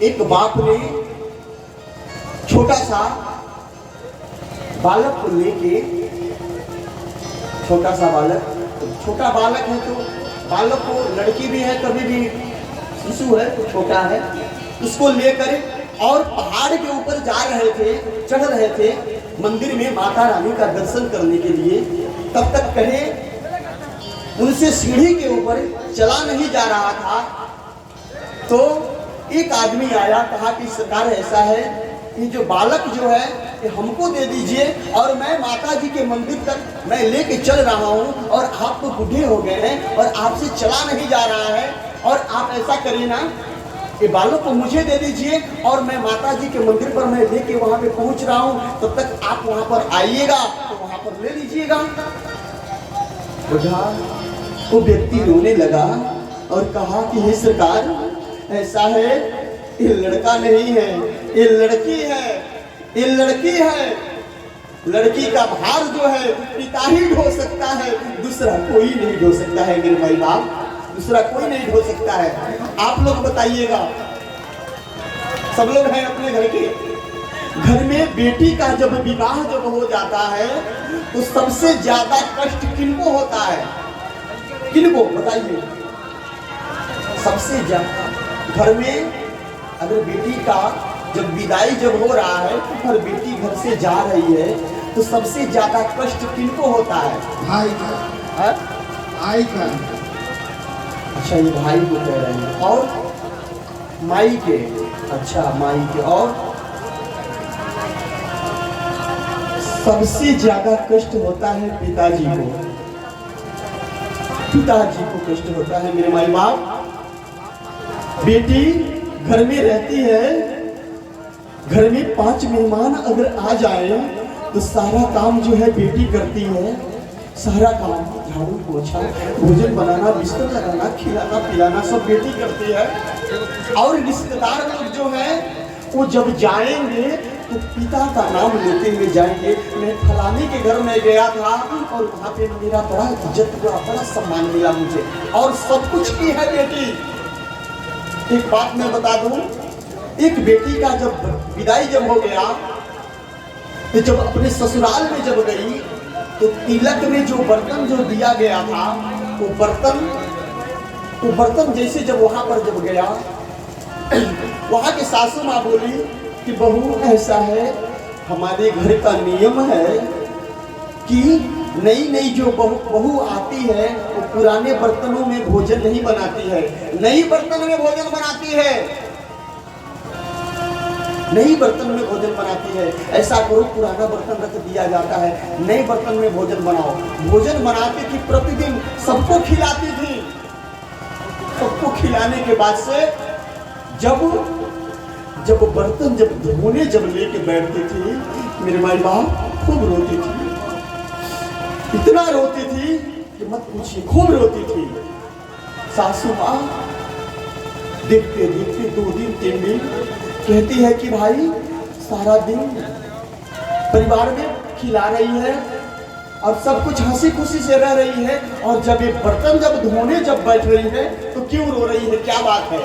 एक बाप ने छोटा सा बालक को लेके, छोटा सा बालक, छोटा बालक है तो बालक को, लड़की भी है कभी भी शिशु है तो छोटा है, उसको लेकर और पहाड़ के ऊपर जा रहे थे, चढ़ रहे थे मंदिर में माता रानी का दर्शन करने के लिए। तब तक कहे उनसे सीढ़ी के ऊपर चला नहीं जा रहा था तो एक आदमी आया, कहा कि सरकार ऐसा है, ये जो बालक जो है ये हमको दे दीजिए और मैं माता जी के मंदिर तक मैं लेके चल रहा हूँ और आप तो बूढ़े हो गए हैं और आपसे चला नहीं जा रहा है, और आप ऐसा करिए ना, ये बालक को मुझे दे दीजिए और मैं माता जी के मंदिर पर मैं लेके वहाँ पे पहुँच रहा हूँ, तब तक आप वहाँ पर आइएगा तो वहाँ पर ले लीजिएगा। वो व्यक्ति रोने लगा और कहा कि हे सरकार, ऐसा है, ये लड़का नहीं है, ये लड़की है, ये लड़की है। लड़की का भार जो है पिता ही ढो सकता है, दूसरा कोई नहीं ढो सकता है मेरे भाई बाप, दूसरा कोई नहीं ढो सकता है। आप लोग बताइएगा, सब लोग हैं अपने घर के, घर में बेटी का जब विवाह जब हो जाता है तो सबसे ज्यादा कष्ट किनको होता है? किनको बताइए? सबसे ज्यादा घर में अगर बेटी का जब विदाई जब हो रहा है और बेटी घर से जा रही है तो सबसे ज्यादा कष्ट किनको होता है? भाई का। है? भाई का। अच्छा, ये भाई को कह रहे हैं। और माई के? अच्छा, माई के। और सबसे ज्यादा कष्ट होता है पिताजी को, पिताजी को कष्ट होता है मेरे माई बाप। बेटी घर में रहती है, घर में 5 मेहमान अगर आ जाए तो सारा काम जो है बेटी करती है, सारा काम, झाड़ू पोछा, भोजन बनाना, बिस्तर लगाना, खिलाना पिलाना सब बेटी करती है। और रिश्तेदार लोग जो है वो जब जाएंगे तो पिता का नाम लेते हुए जाएंगे, मैं फलाने के घर में गया था और वहाँ पे मेरा बड़ा इज्जत हुआ, बड़ा सम्मान मिला मुझे, और सब कुछ की है बेटी। एक बात मैं बता दूं, एक बेटी का जब विदाई जब हो गया तो जब अपने ससुराल में जब गई तो तिलक में जो बर्तन जो दिया गया था वो बर्तन जैसे जब वहां पर जब गया, वहां के सासू माँ बोली कि बहू ऐसा है, हमारे घर का नियम है कि नई नई जो बहू आती है वो पुराने बर्तनों में भोजन नहीं बनाती है, नई बर्तन में भोजन बनाती है, नई बर्तन में भोजन बनाती है। ऐसा करो, पुराना बर्तन रख दिया जाता है, नए बर्तन में भोजन बनाओ। भोजन बनाती थी, प्रतिदिन सबको खिलाती थी। सबको खिलाने के बाद से जब बर्तन जब धोने जब लेके बैठती थी, मेरे माई बाप खूब रोती थी, इतना रोती थी कि मत पूछिए, खूब रोती थी। सासू माँ देखते देखते 2 दिन 3 दिन कहती है कि भाई सारा दिन परिवार में खिला रही है और सब कुछ हंसी खुशी से रह रही है, और जब ये बर्तन जब धोने जब बैठ रही है तो क्यों रो रही है, क्या बात है?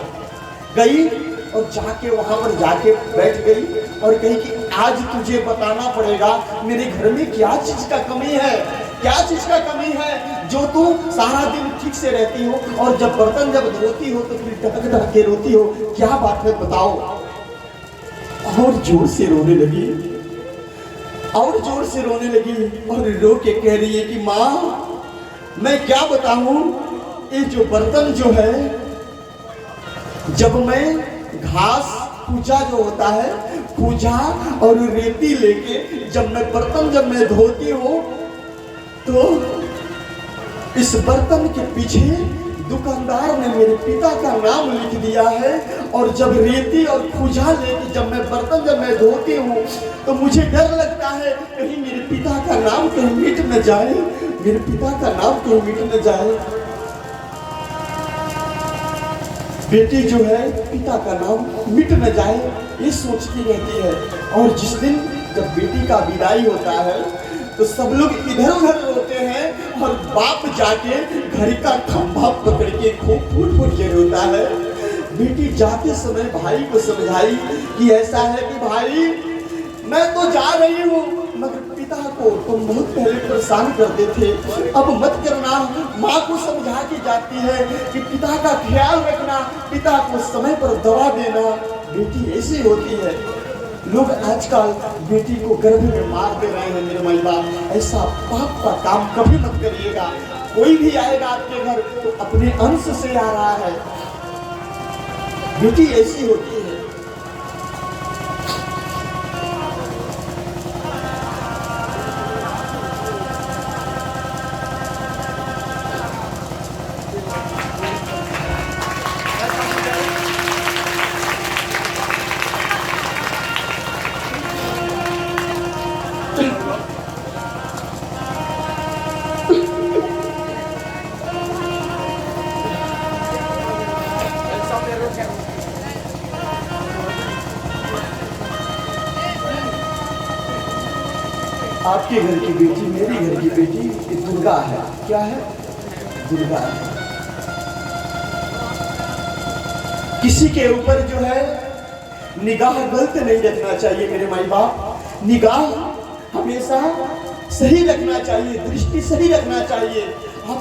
गई और जाके वहां पर जाके बैठ गई और कही कि आज तुझे बताना पड़ेगा मेरे घर में क्या चीज का कमी है, क्या चीज का कमी है जो तू सारा दिन ठीक से रहती हो और जब बर्तन जब धोती हो तो फिर ढक ढक के रोती हो, क्या बात है बताओ। और जोर से रोने लगी, और जोर से रोने लगी और रो के कह रही है कि माँ मैं क्या बताऊं, ये जो बर्तन जो है, जब मैं घास पूजा जो होता है पूजा और रेती लेके जब मैं बर्तन जब मैं धोती हूँ तो इस बर्तन के पीछे दुकानदार ने मेरे पिता का नाम लिख दिया है, और जब रेती और खूजा लेके जब मैं बर्तन जब मैं धोती हूँ तो मुझे डर लगता है कहीं मेरे पिता का नाम कहीं मिट न जाए, मेरे पिता का नाम कहीं मिट न जाए। बेटी जो है पिता का नाम मिट न जाए ये सोचती रहती है, और जिस दिन जब बेटी का विदाई होता है तो सब लोग इधर उधर रोते हैं और बाप जाके घर का खंभा पकड़ के खूब फूट फूट के रोता है बेटी जाते समय भाई को समझाई कि ऐसा है कि भाई मैं तो जा रही हूँ, मगर पिता को तुम बहुत पहले परेशान करते थे, अब मत करना। माँ को समझा के जाती है कि पिता का ख्याल रखना, पिता को समय पर दवा देना। बेटी ऐसी होती है। लोग आजकल बेटी को गर्भ में मार दे रहे हैं। मेरे माई बाप, ऐसा पाप का काम कभी मत करिएगा। कोई भी आएगा आपके घर तो अपने अंश से आ रहा है। बेटी ऐसी होती है। आपके घर की बेटी, मेरी घर की बेटी, ये दुर्गा है। क्या है? दुर्गा है। किसी के ऊपर जो है निगाह गलत नहीं रखना चाहिए मेरे माई बाप। निगाह हमेशा सही रखना चाहिए, दृष्टि सही रखना चाहिए।